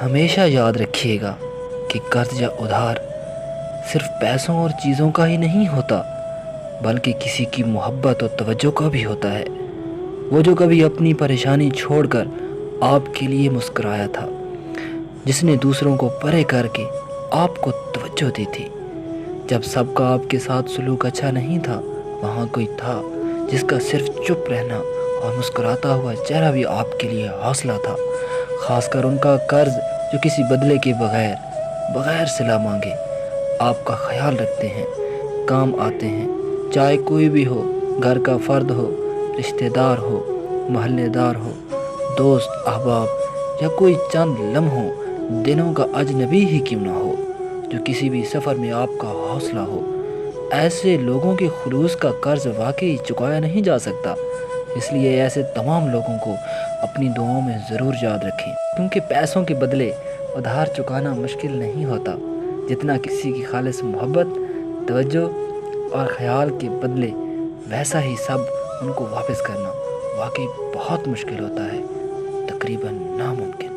ہمیشہ یاد رکھیے گا کہ قرض یا ادھار صرف پیسوں اور چیزوں کا ہی نہیں ہوتا، بلکہ کسی کی محبت اور توجہ کا بھی ہوتا ہے۔ وہ جو کبھی اپنی پریشانی چھوڑ کر آپ کے لیے مسکرایا تھا، جس نے دوسروں کو پرے کر کے آپ کو توجہ دی تھی۔ جب سب کا آپ کے ساتھ سلوک اچھا نہیں تھا، وہاں کوئی تھا جس کا صرف چپ رہنا اور مسکراتا ہوا چہرہ بھی آپ کے لیے حوصلہ تھا۔ خاص کر ان کا قرض جو کسی بدلے کے بغیر صلہ مانگے آپ کا خیال رکھتے ہیں، کام آتے ہیں، چاہے کوئی بھی ہو، گھر کا فرد ہو، رشتہ دار ہو، محلے دار ہو، دوست احباب یا کوئی چند لمحوں دنوں کا اجنبی ہی کیوں نہ ہو، جو کسی بھی سفر میں آپ کا حوصلہ ہو۔ ایسے لوگوں کے خلوص کا قرض واقعی چکایا نہیں جا سکتا، اس لیے ایسے تمام لوگوں کو اپنی دعاؤں میں ضرور یاد رکھیں، کیونکہ پیسوں کے بدلے ادھار چکانا مشکل نہیں ہوتا جتنا کسی کی خالص محبت، توجہ اور خیال کے بدلے ویسا ہی سب ان کو واپس کرنا واقعی بہت مشکل ہوتا ہے، تقریباً ناممکن۔